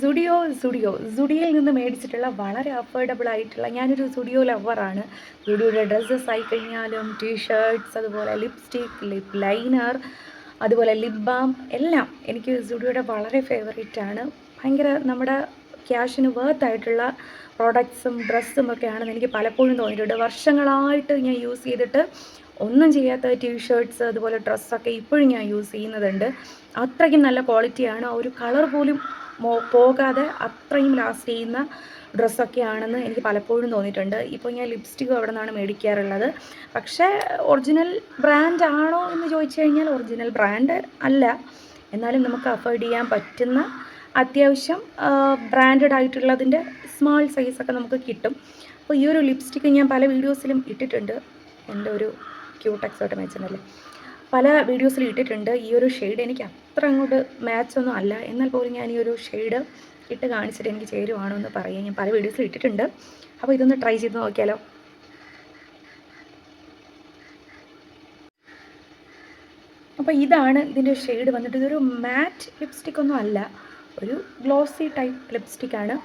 സുഡിയോയിൽ നിന്ന് മേടിച്ചിട്ടുള്ള വളരെ അഫോർഡബിൾ ആയിട്ടുള്ള, ഞാനൊരു സുഡിയോ ലവറാണ്. സുഡിയോയുടെ ഡ്രസ്സസ് ആയിക്കഴിഞ്ഞാലും ടീഷർട്ട്സ്, അതുപോലെ ലിപ്സ്റ്റിക്, ലിപ് ലൈനർ, അതുപോലെ ലിപ് ബാം എല്ലാം എനിക്ക് സുഡിയോയുടെ വളരെ ഫേവറേറ്റാണ്. ഭയങ്കര നമ്മുടെ ക്യാഷിന് വേർത്ത് ആയിട്ടുള്ള പ്രോഡക്ട്സും ഡ്രസ്സും ഒക്കെ ആണെന്ന് എനിക്ക് പലപ്പോഴും തോന്നിയിട്ടുണ്ട്. വർഷങ്ങളായിട്ട് ഞാൻ യൂസ് ചെയ്തിട്ട് ഒന്നും ചെയ്യാത്ത ടീഷർട്ട്സ്, അതുപോലെ ഡ്രസ്സൊക്കെ ഇപ്പോഴും ഞാൻ യൂസ് ചെയ്യുന്നതുണ്ട്. അത്രയ്ക്കും നല്ല ക്വാളിറ്റിയാണ്. ഒരു കളർ പോലും പോകാതെ അത്രയും ലാസ്റ്റ് ചെയ്യുന്ന ഡ്രസ്സൊക്കെ ആണെന്ന് എനിക്ക് പലപ്പോഴും തോന്നിയിട്ടുണ്ട്. ഇപ്പോൾ ഞാൻ ലിപ്സ്റ്റിക്കും അവിടെ നിന്നാണ് മേടിക്കാറുള്ളത്. പക്ഷേ ഒറിജിനൽ ബ്രാൻഡ് ആണോ എന്ന് ചോദിച്ചു കഴിഞ്ഞാൽ ഒറിജിനൽ ബ്രാൻഡ് അല്ല. എന്നാലും നമുക്ക് അഫോർഡ് ചെയ്യാൻ പറ്റുന്ന അത്യാവശ്യം ബ്രാൻഡഡ് ആയിട്ടുള്ളതിൻ്റെ സ്മാൾ സൈസൊക്കെ നമുക്ക് കിട്ടും. അപ്പോൾ ഈ ഒരു ലിപ്സ്റ്റിക്ക് ഞാൻ പല വീഡിയോസിലും ഇട്ടിട്ടുണ്ട്. എൻ്റെ ഒരു ക്യൂട്ട് എക്സോട്ട് മേച്ചനല്ലേ, പല വീഡിയോസിലും ഇട്ടിട്ടുണ്ട്. ഈ ഒരു ഷെയ്ഡ് എനിക്ക് അത്ര അങ്ങോട്ട് മാച്ചൊന്നും അല്ല, എന്നാൽ പോലും ഞാൻ ഈ ഒരു ഷെയ്ഡ് ഇട്ട് കാണിച്ചിട്ട് എനിക്ക് ചേരുവാണോ എന്ന് പറയാം. ഞാൻ പല വീഡിയോസിലും ഇട്ടിട്ടുണ്ട്. അപ്പോൾ ഇതൊന്ന് ട്രൈ ചെയ്ത് നോക്കിയാലോ. അപ്പോൾ ഇതാണ് ഇതിൻ്റെ ഷെയ്ഡ് വന്നിട്ട്. ഇതൊരു മാറ്റ് ലിപ്സ്റ്റിക് ഒന്നും അല്ല, ഒരു ഗ്ലോസി ടൈപ്പ് ലിപ്സ്റ്റിക്കാണ്.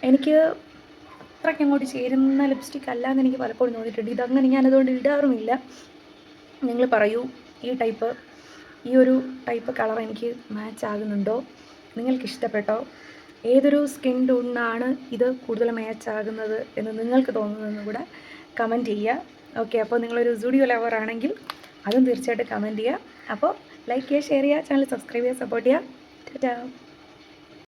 എനിക്ക് അത്രയ്ക്ക് അങ്ങോട്ട് ചേരുന്ന ലിപ്സ്റ്റിക് അല്ല എന്ന് എനിക്ക് പലപ്പോഴും തോന്നിയിട്ടുണ്ട്. ഇതങ്ങനെ ഞാനതുകൊണ്ട് ഇടാറുമില്ല. നിങ്ങൾ പറയൂ, ഈ ഒരു ടൈപ്പ് കളർ എനിക്ക് മാച്ച് ആകുന്നുണ്ടോ? നിങ്ങൾക്ക് ഇഷ്ടപ്പെട്ടോ? ഏതൊരു സ്കിൻ ടോണിനാണ് ഇത് കൂടുതൽ മാച്ച് ആകുന്നത് എന്ന് നിങ്ങൾക്ക് തോന്നുന്നതെന്ന് കൂടെ കമൻറ്റ് ചെയ്യുക. ഓക്കെ, അപ്പോൾ നിങ്ങളൊരു സുഡിയോ ലവർ ആണെങ്കിൽ അതും തീർച്ചയായിട്ടും കമൻറ്റ് ചെയ്യുക. അപ്പോൾ ലൈക്ക് ചെയ്യുക, ഷെയർ ചെയ്യുക, ചാനൽ സബ്സ്ക്രൈബ് ചെയ്യുക, സപ്പോർട്ട് ചെയ്യുക. ടാറ്റാ.